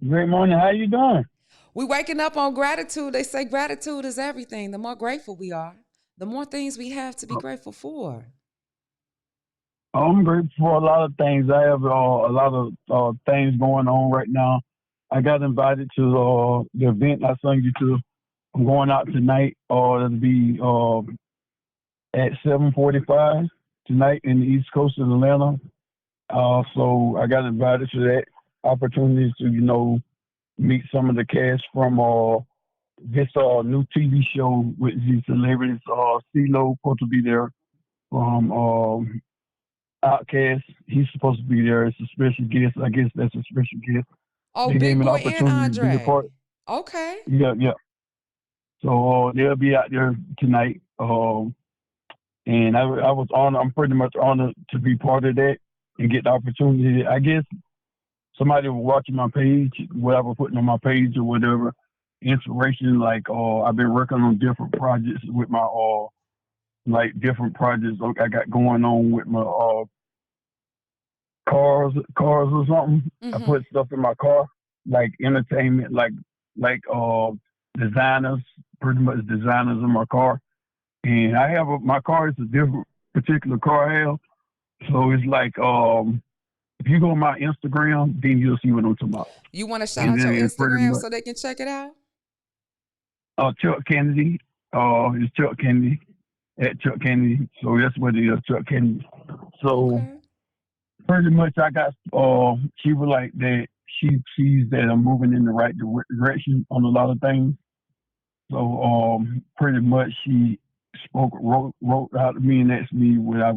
great morning. How you doing? We waking up on gratitude. They say gratitude is everything. The more grateful we are, the more things we have to be grateful for. I'm grateful for a lot of things. I have a lot of things going on right now. I got invited to the event I sung you to. I'm going out tonight. It'll be at 7:45 tonight in the East Coast of Atlanta. So I got invited to that opportunity to meet some of the cast from this new TV show with these celebrities. CeeLo supposed to be there from Outkast. He's supposed to be there as a special guest. I guess that's a special guest. Oh, They gave Big me an Boy and opportunity to be a Andre. part. Okay. Yeah, yeah. So they'll be out there tonight. And I was honored. I'm pretty much honored to be part of that and get the opportunity. I guess somebody was watching my page, what I was putting on my page or whatever, inspiration. Like I've been working on different projects with my different projects I got going on with my cars or something. I put stuff in my car, like entertainment, like designers, pretty much designers in my car. And I have my car is a different particular car I have. So it's like if you go on my Instagram, then you'll see what I'm talking about. You want to shout And out your then it's pretty Instagram much so they can check it out? Chuck Kennedy. It's Chuck Kennedy at Chuck Kennedy. So that's what it is, Chuck Kennedy. So Okay. pretty much I got she was like that she sees that I'm moving in the right direction on a lot of things. So pretty much she wrote out to me and asked me would I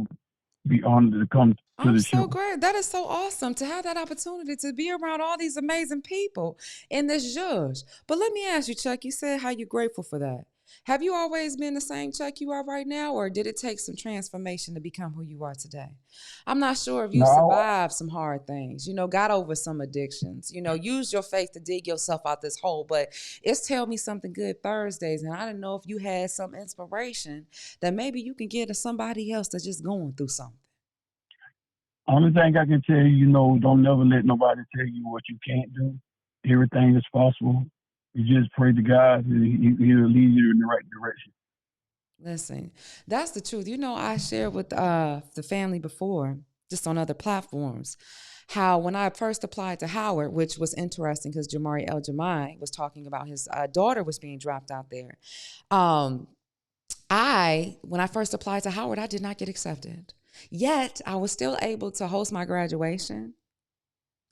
be honored to come to I'm the so show. great. That is so awesome to have that opportunity to be around all these amazing people in this judge. But let me ask you, Chuck, you said how you're grateful for that. Have you always been the same Chuck you are right now, or did it take some transformation to become who you are today? I'm not sure if you No, survived some hard things, got over some addictions, used your faith to dig yourself out this hole. But it's Tell Me Something Good Thursdays, and I didn't know if you had some inspiration that maybe you can give to somebody else that's just going through something. only thing I can tell you, don't never let nobody tell you what you can't do. Everything is possible. You just pray to God and He'll lead you in the right direction. Listen, that's the truth. I shared with the family before, just on other platforms, how when I first applied to Howard, which was interesting because Jamari El-Jamai was talking about his daughter was being dropped out there. When I first applied to Howard, I did not get accepted. Yet, I was still able to host my graduation.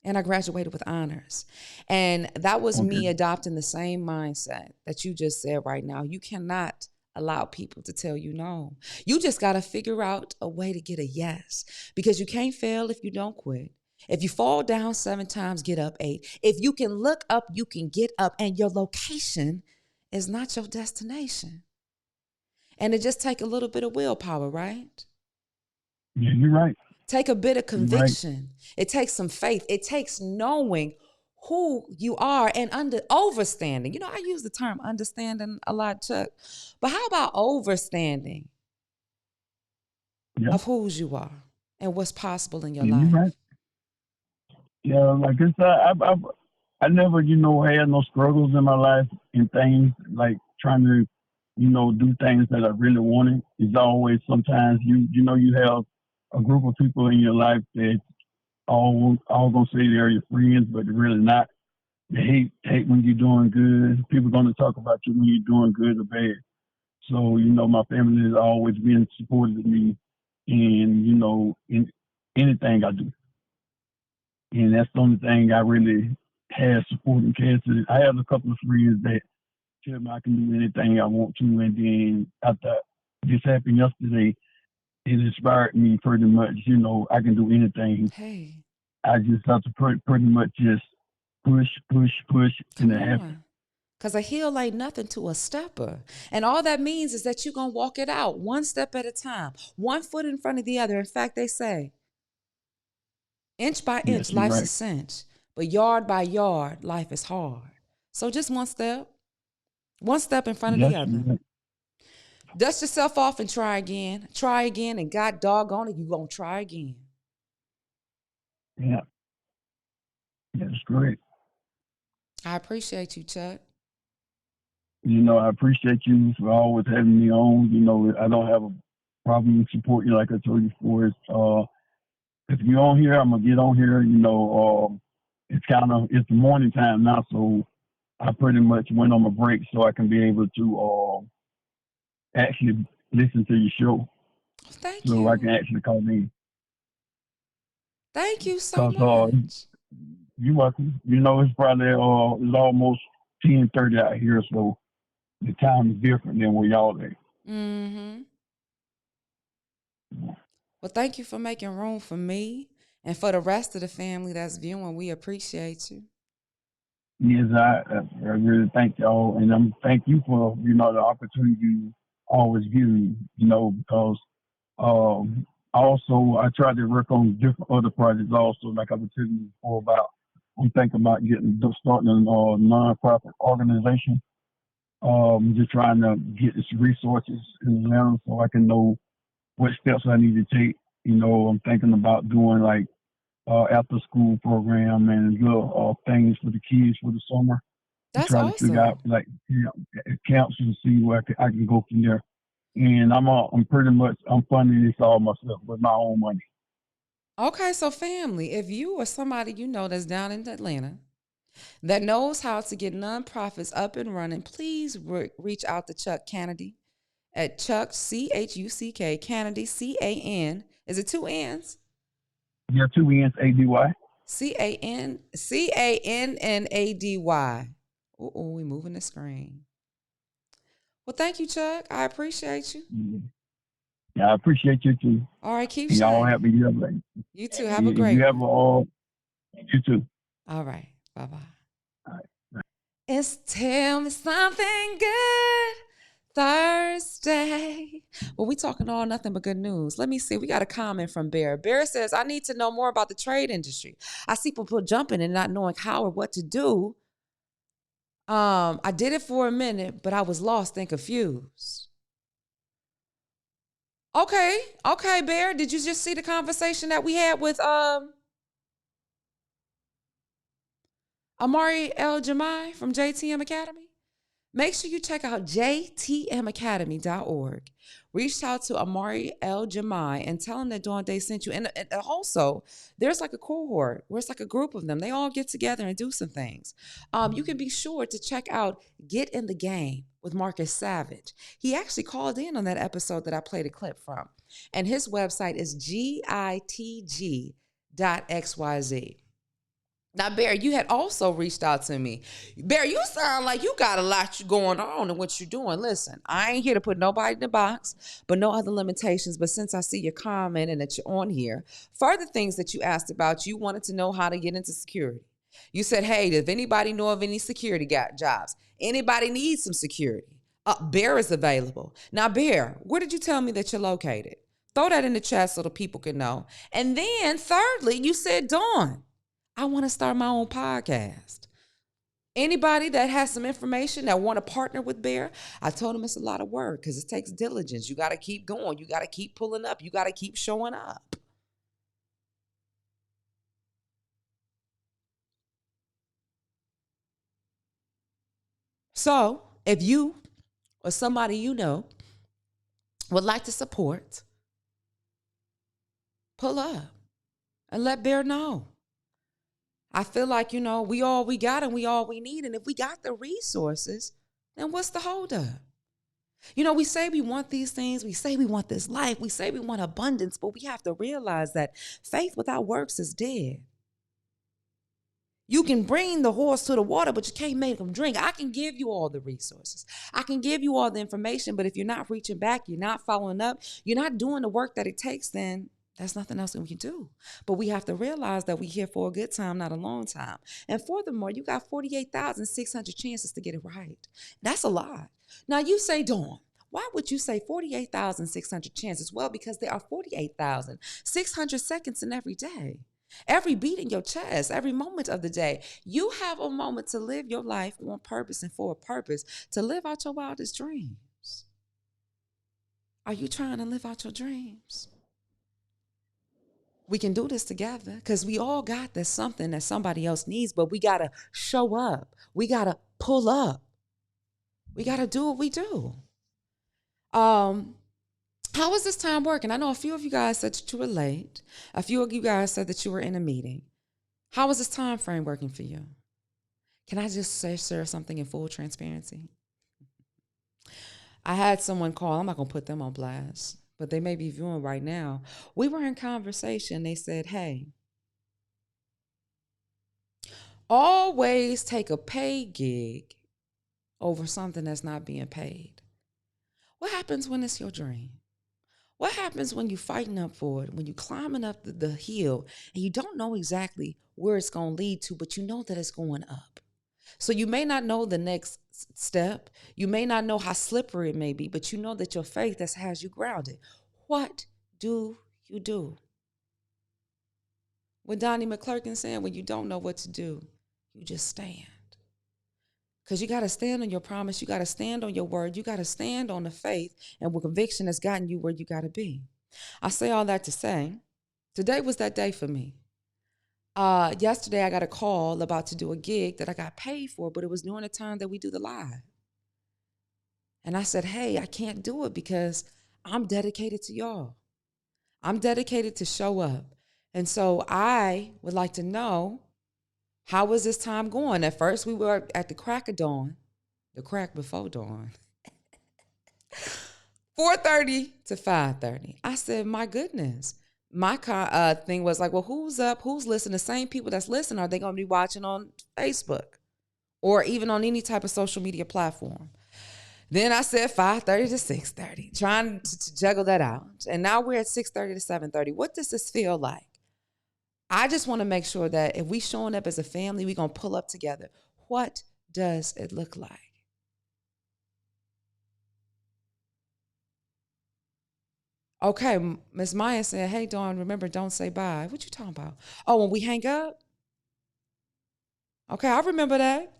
And I graduated with honors. And that was me adopting the same mindset that you just said right now. You cannot allow people to tell you no. You just got to figure out a way to get a yes, because you can't fail if you don't quit. If you fall down 7 times, get up 8. If you can look up, you can get up. And your location is not your destination. And it just takes a little bit of willpower, right? Yeah, you're right. Take a bit of conviction. Right. It takes some faith. It takes knowing who you are and overstanding. I use the term understanding a lot, Chuck. But how about overstanding of whose you are and what's possible in your life? Right. Yeah, like I never, had no struggles in my life and things like trying to, do things that I really wanted. It's always sometimes you have a group of people in your life that all gonna say they're your friends, but they're really not. They hate when you're doing good. People gonna talk about you when you're doing good or bad. So, my family has always been supportive of me in, in anything I do. And that's the only thing I really have supporting cancer. I have a couple of friends that tell me I can do anything I want to, and then after this happened yesterday, it inspired me pretty much, I can do anything. Hey. I just have to pretty much just push, and it happens. Because a hill ain't nothing to a stepper. And all that means is that you're going to walk it out one step at a time, 1 foot in front of the other. In fact, they say, inch by Yes, inch, you're life's a right. cinch. But yard by yard, life is hard. So just one step in front of Yes, the you're other. right. Dust yourself off and try again. Try again, and God doggone it, you're going to try again. Yeah. That's great. I appreciate you, Chuck. You know, I appreciate you for always having me on. You know, I don't have a problem supporting you like I told you before. If you're on here, I'm gonna get on here. You know, it's the morning time now, so I pretty much went on a break so I can be able to actually listen to your show, Thank so I you. can actually call in. Thank you so Cause much. you welcome. You know, it's probably it's almost 10:30 out here, so the time is different than where y'all at. Mm-hmm. Well, thank you for making room for me and for the rest of the family that's viewing. We appreciate you. Yes, I really thank y'all, and thank you for the opportunity you always give me. You know, because also I try to work on different other projects also, like I was telling you before about. I'm thinking about starting a nonprofit organization. Just trying to get its resources in Atlanta so I can know what steps I need to take. You know, I'm thinking about doing like after school program and little things for the kids for the summer and That's try to figure out awesome. like camps and see where I can go from there. And I'm pretty much I'm funding this all myself with my own money. Okay, so family, if you or somebody you know that's down in Atlanta that knows how to get nonprofits up and running, please reach out to Chuck Kennedy at Chuck, Chuck, Kennedy, CAN. Is it two N's? Yeah, 2 N's ADY. CANNADY. Oh, we moving the screen. Well, thank you, Chuck. I appreciate you. Yeah, I appreciate you too. All right, keep And y'all shining. have you have like You too. Have a if you great have one. you too. All right. Bye bye. All right. It's Tell Me Something Good Thursday. Well, we talking all nothing but good news. Let me see. We got a comment from Bear. Bear says, I need to know more about the trade industry. I see people jumping and not knowing how or what to do. I did it for a minute, but I was lost and confused. Okay, Bear. Did you just see the conversation that we had with Amari El Jamai from JTM Academy? Make sure you check out jtmacademy.org. Reach out to Amari El Jamai and tell him that Dawn Day sent you. And also, there's like a cohort where it's like a group of them. They all get together and do some things. You can be sure to check out Get in the Game with Marcus Savage. He actually called in on that episode that I played a clip from. And his website is gitg.xyz. Now, Bear, you had also reached out to me. Bear, you sound like you got a lot going on in what you're doing. Listen, I ain't here to put nobody in the box, but no other limitations. But since I see your comment and that you're on here, further things that you asked about, you wanted to know how to get into security. You said, hey, if anybody know of any security jobs, anybody needs some security, Bear is available. Now, Bear, where did you tell me that you're located? Throw that in the chat so the people can know. And then thirdly, you said, Dawn, I want to start my own podcast. Anybody that has some information that want to partner with Bear, I told him it's a lot of work because it takes diligence. You got to keep going. You got to keep pulling up. You got to keep showing up. So if you or somebody you know would like to support, pull up and let Bear know. I feel like, we all we got and we all we need. And if we got the resources, then what's the holdup? We say we want these things. We say we want this life. We say we want abundance, but we have to realize that faith without works is dead. You can bring the horse to the water, but you can't make him drink. I can give you all the resources. I can give you all the information, but if you're not reaching back, you're not following up, you're not doing the work that it takes, then There's nothing else we can do. But we have to realize that we're here for a good time, not a long time. And furthermore, you got 48,600 chances to get it right. That's a lot. Now you say, Dawn, why would you say 48,600 chances? Well, because there are 48,600 seconds in every day. Every beat in your chest, every moment of the day, you have a moment to live your life on purpose and for a purpose, to live out your wildest dreams. Are you trying to live out your dreams? We can do this together because we all got this something that somebody else needs, but we got to show up. We got to pull up. We got to do what we do. How is this time working? I know a few of you guys said that you were late. A few of you guys said that you were in a meeting. How is this time frame working for you? Can I just share something in full transparency? I had someone call. I'm not going to put them on blast, but they may be viewing right now. We were in conversation. They said, hey, always take a paid gig over something that's not being paid. What happens when it's your dream? What happens when you're fighting up for it, when you're climbing up the hill and you don't know exactly where it's going to lead to, but you know that it's going up? So you may not know the next step. You may not know how slippery it may be, but you know that your faith has you grounded. What do you do? What Donnie McClurkin saying, when you don't know what to do, you just stand. Because you got to stand on your promise. You got to stand on your word. You got to stand on the faith and with conviction that's gotten you where you got to be. I say all that to say, today was that day for me. Yesterday, I got a call about to do a gig that I got paid for, but it was during the time that we do the live. And I said, hey, I can't do it because I'm dedicated to y'all. I'm dedicated to show up. And so I would like to know, how was this time going? At first, we were at the crack of dawn, the crack before dawn, 4:30 to 5:30. I said, my goodness. My thing was like, well, who's up? Who's listening? The same people that's listening, are they going to be watching on Facebook or even on any type of social media platform? Then I said 5:30 to 6:30, trying to juggle that out. And now we're at 6:30 to 7:30. What does this feel like? I just want to make sure that if we showing up as a family, we're going to pull up together. What does it look like? Okay, Miss Maya said, hey, Dawn, remember, don't say bye. What you talking about? Oh, when we hang up? Okay, I remember that.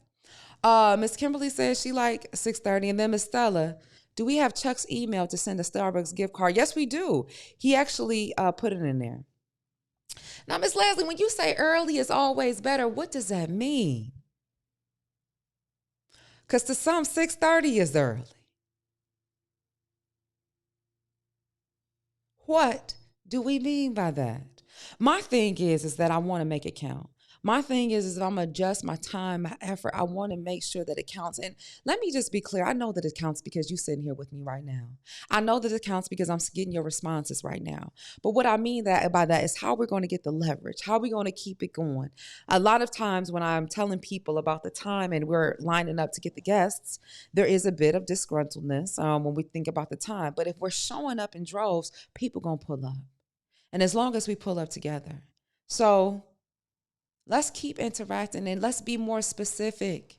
Miss Kimberly says she like 6:30. And then Miss Stella, do we have Chuck's email to send a Starbucks gift card? Yes, we do. He actually put it in there. Now, Miss Leslie, when you say early is always better, what does that mean? Because to some, 6:30 is early. What do we mean by that? My thing is that I want to make it count. My thing is that I'm going to adjust my time, my effort. I want to make sure that it counts. And let me just be clear. I know that it counts because you're sitting here with me right now. I know that it counts because I'm getting your responses right now. But what I mean by that is how we're going to get the leverage, how we're going to keep it going. A lot of times when I'm telling people about the time and we're lining up to get the guests, there is a bit of disgruntledness when we think about the time. But if we're showing up in droves, people going to pull up. And as long as we pull up together. So let's keep interacting and let's be more specific.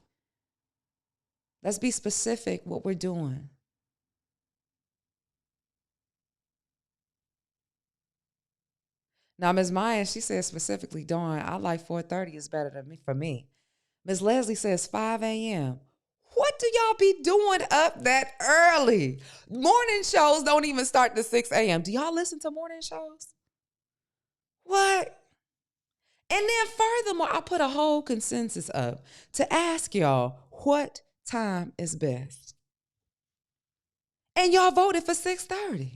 Let's be specific what we're doing. Now, Ms. Maya, she says specifically, Dawn, I like 4:30 is better than me for me. Ms. Leslie says 5 a.m. What do y'all be doing up that early? Morning shows don't even start to 6 a.m. Do y'all listen to morning shows? What? And then furthermore, I put a whole consensus up to ask y'all what time is best. And y'all voted for 6:30.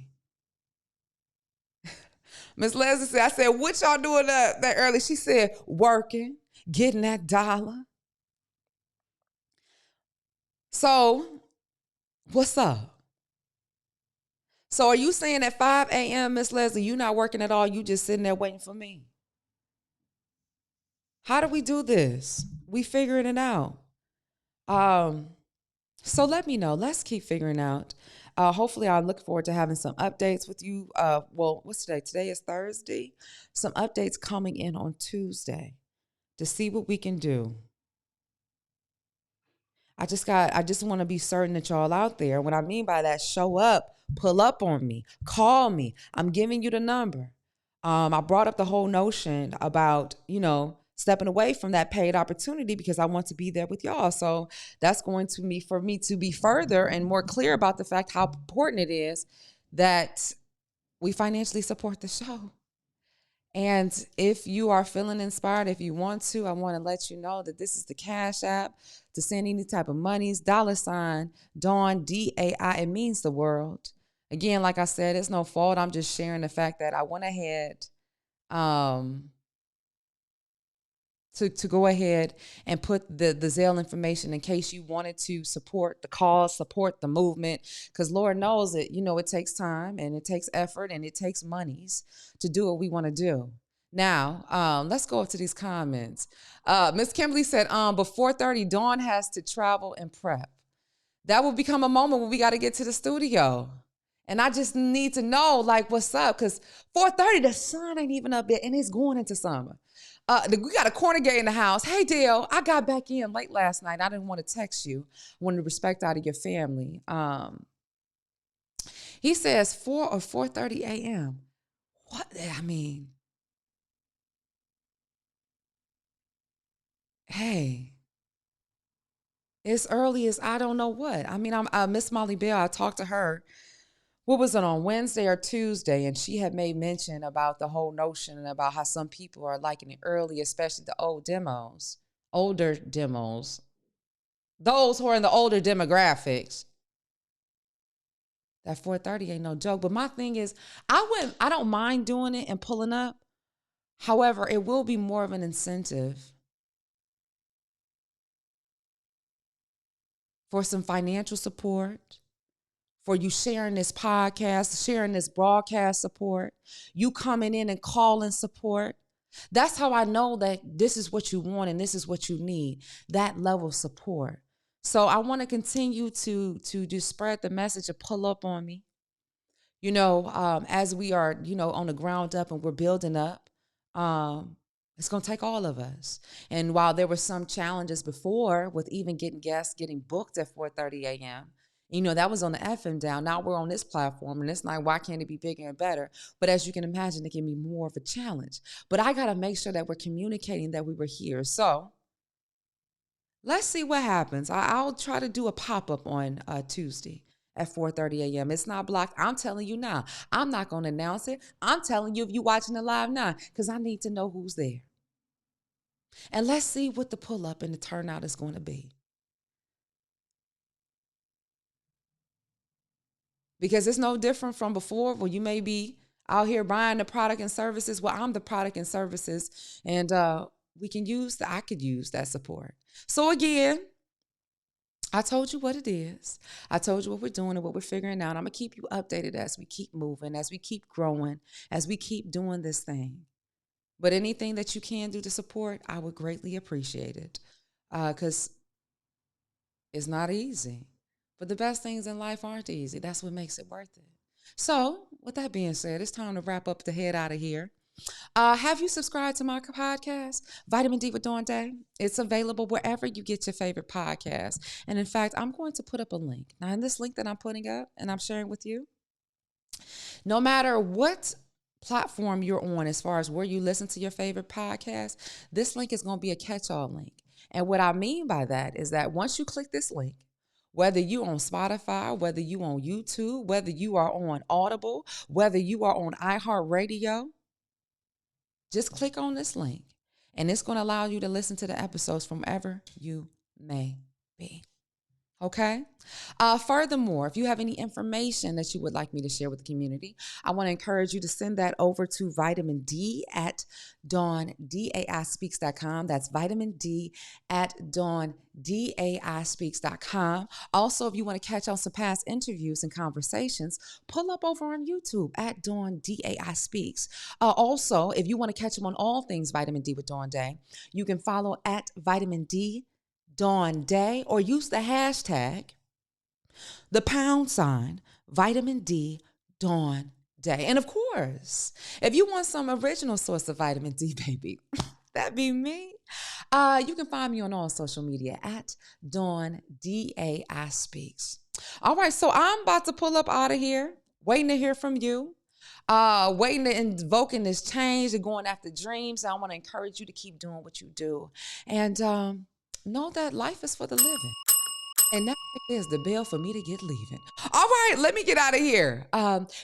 Miss Leslie said, I said, what y'all doing that early? She said, working, getting that dollar. So, what's up? So are you saying at 5 a.m., Miss Leslie, you not working at all? You just sitting there waiting for me? How do we do this? We figuring it out. So let me know. Let's keep figuring out Hopefully, I look forward to having some updates with you. Well, what's today? Today is Thursday. Some updates coming in on Tuesday to see what we can do. I just want to be certain that y'all out there. What I mean by that, show up, pull up on me, call me. I'm giving you the number. I brought up the whole notion about, stepping away from that paid opportunity because I want to be there with y'all. So that's going to be for me to be further and more clear about the fact how important it is that we financially support the show. And if you are feeling inspired, if you want to, I want to let you know that this is the Cash App to send any type of monies, $ Dawn, DAI. It means the world. Again, like I said, it's no fault. I'm just sharing the fact that I went ahead to go ahead and put the Zelle information in case you wanted to support the cause, support the movement, because Lord knows that, it takes time and it takes effort and it takes monies to do what we want to do. Now, let's go up to these comments. Miss Kimberly said, before 4:30, Dawn has to travel and prep. That will become a moment when we got to get to the studio. And I just need to know, what's up? Because 4:30, the sun ain't even up yet, and it's going into summer. We got a corner gate in the house. Hey, Dale, I got back in late last night. I didn't want to text you. I wanted to respect out of your family. He says 4 or 4:30 a.m. What? I mean, hey, it's early as I don't know what. I mean, I'm Miss Molly Bell. I talked to her. What was it, on Wednesday or Tuesday? And she had made mention about the whole notion and about how some people are liking it early, especially the older demos, those who are in the older demographics. That 4:30 ain't no joke. But my thing is, I don't mind doing it and pulling up. However, it will be more of an incentive for some financial support, for you sharing this podcast, sharing this broadcast support, you coming in and calling support. That's how I know that this is what you want and this is what you need, that level of support. So I want to continue to just spread the message of pull up on me, as we are, on the ground up and we're building up. It's going to take all of us. And while there were some challenges before with even getting guests, getting booked at 4:30 a.m., that was on the FM down. Now we're on this platform, and it's like, why can't it be bigger and better? But as you can imagine, it can be more of a challenge. But I got to make sure that we're communicating that we were here. So let's see what happens. I'll try to do a pop-up on Tuesday at 4:30 a.m. It's not blocked. I'm telling you now. I'm not going to announce it. I'm telling you if you're watching it live now, because I need to know who's there. And let's see what the pull-up and the turnout is going to be. Because it's no different from before where you may be out here buying the product and services. Well, I'm the product and services, and I could use that support. So again, I told you what it is. I told you what we're doing and what we're figuring out. I'm going to keep you updated as we keep moving, as we keep growing, as we keep doing this thing. But anything that you can do to support, I would greatly appreciate it, because it's not easy. But the best things in life aren't easy. That's what makes it worth it. So with that being said, it's time to wrap up to head out of here. Have you subscribed to my podcast, Vitamin D with Dawn Day? It's available wherever you get your favorite podcast. And in fact, I'm going to put up a link. Now, in this link that I'm putting up and I'm sharing with you, no matter what platform you're on as far as where you listen to your favorite podcast, this link is going to be a catch-all link. And what I mean by that is that once you click this link, whether you on Spotify, whether you on YouTube, whether you are on Audible, whether you are on iHeartRadio, just click on this link and it's going to allow you to listen to the episodes from wherever you may be. Okay. Furthermore, if you have any information that you would like me to share with the community, I want to encourage you to send that over to vitamin D at DawnDAISpeaks.com. That's vitamin D at DawnDAISpeaks.com. Also, if you want to catch on some past interviews and conversations, pull up over on YouTube at Dawn DAI Speaks. Also, if you want to catch them on all things Vitamin D with Dawn Day, you can follow at Vitamin D Dawn Day, or use the hashtag, the #, Vitamin D Dawn Day. And of course, if you want some original source of vitamin D, baby, that'd be me. You can find me on all social media at Dawn DAI Speaks. All right, so I'm about to pull up out of here, waiting to hear from you. Waiting to invoking this change and going after dreams. I want to encourage you to keep doing what you do. And know that life is for the living. And that is the bell for me to get leaving. All right, let me get out of here.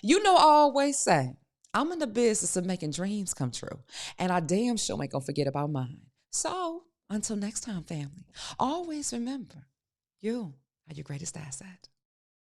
You know, I always say, I'm in the business of making dreams come true. And I damn sure ain't gonna forget about mine. So until next time, family, always remember, you are your greatest asset.